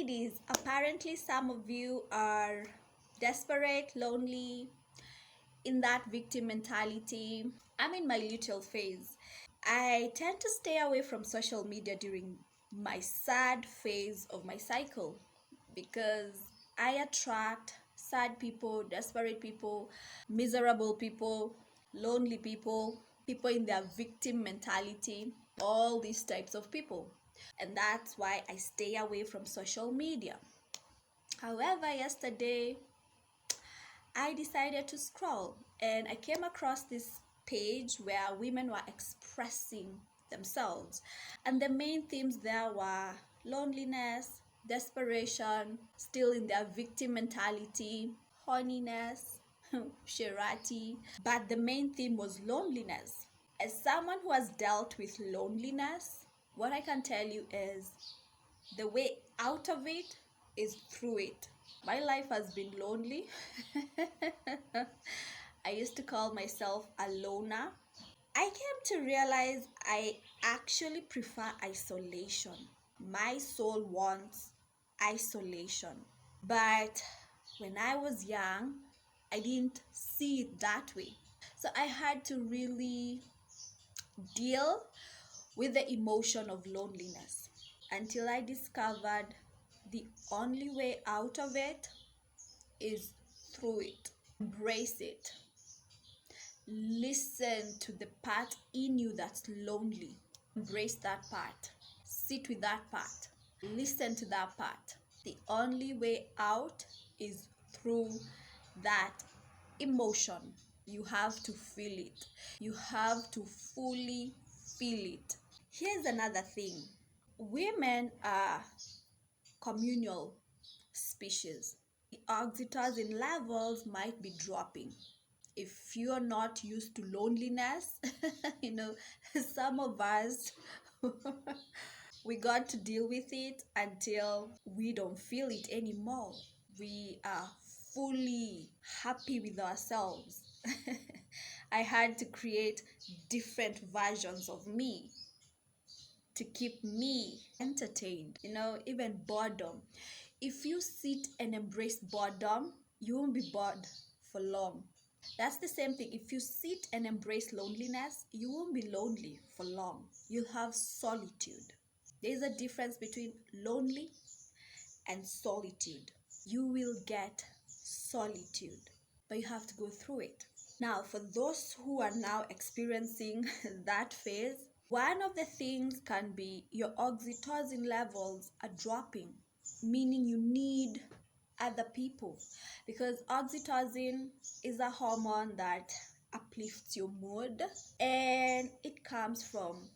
Ladies, apparently some of you are desperate, lonely, in that victim mentality. I'm in my little phase. I tend to stay away from social media during my sad phase of my cycle because I attract sad people, desperate people, miserable people, lonely people, people in their victim mentality, all these types of people. And that's why I stay away from social media. However, yesterday I decided to scroll and I came across this page where women were expressing themselves. And the main themes there were loneliness, desperation, still in their victim mentality, horniness, shirati. But the main theme was loneliness. As someone who has dealt with loneliness, what I can tell you is the way out of it is through it. My life has been lonely. I used to call myself a loner. I came to realize I actually prefer isolation. My soul wants isolation. But when I was young, I didn't see it that way. So I had to really deal with the emotion of loneliness until I discovered the only way out of it is through it. Embrace it. Listen to the part in you that's lonely. Embrace that part. Sit with that part. Listen to that part. The only way out is through that emotion. You have to feel it. You have to fully feel it. Here's another thing. Women are communal species. The oxytocin levels might be dropping. If you're not used to loneliness, you know, some of us, we got to deal with it until we don't feel it anymore. We are fully happy with ourselves. I had to create different versions of me to keep me entertained, even boredom. If you sit and embrace boredom, you won't be bored for long. That's the same thing. If you sit and embrace loneliness, you won't be lonely for long. You'll have solitude. There's a difference between lonely and solitude. You will get solitude, but you have to go through it. Now, for those who are now experiencing that phase, one of the things can be your oxytocin levels are dropping, meaning you need other people, because oxytocin is a hormone that uplifts your mood and it comes from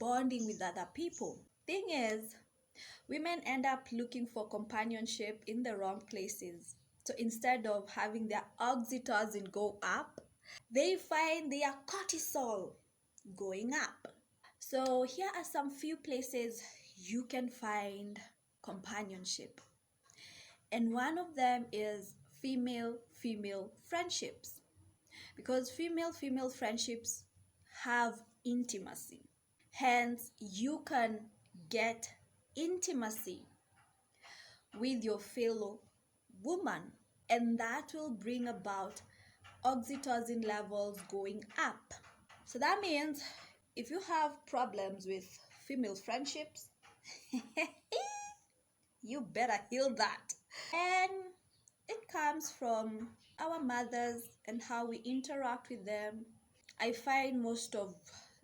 bonding with other people. Thing is, women end up looking for companionship in the wrong places. So instead of having their oxytocin go up, they find their cortisol going up. So here are some few places you can find companionship. And one of them is female-female friendships. Because female-female friendships have intimacy. Hence, you can get intimacy with your fellow woman, and that will bring about oxytocin levels going up. So that means if you have problems with female friendships, you better heal that. And it comes from our mothers and how we interact with them. I find most of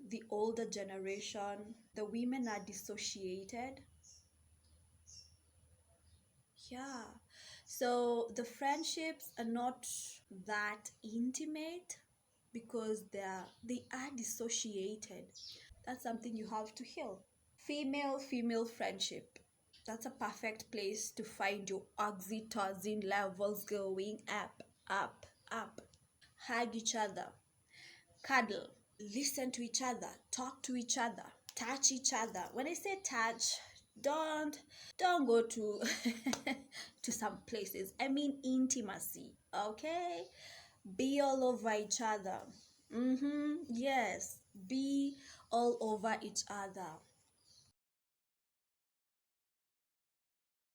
the older generation, the women are dissociated. Yeah. So the friendships are not that intimate because they are dissociated. That's something you have to heal. Female friendship. That's a perfect place to find your oxytocin levels going up, up, up. Hug each other, cuddle, listen to each other, talk to each other, touch each other. When I say touch, don't go to to some places. I mean intimacy, okay? Be all over each other. Yes, be all over each other.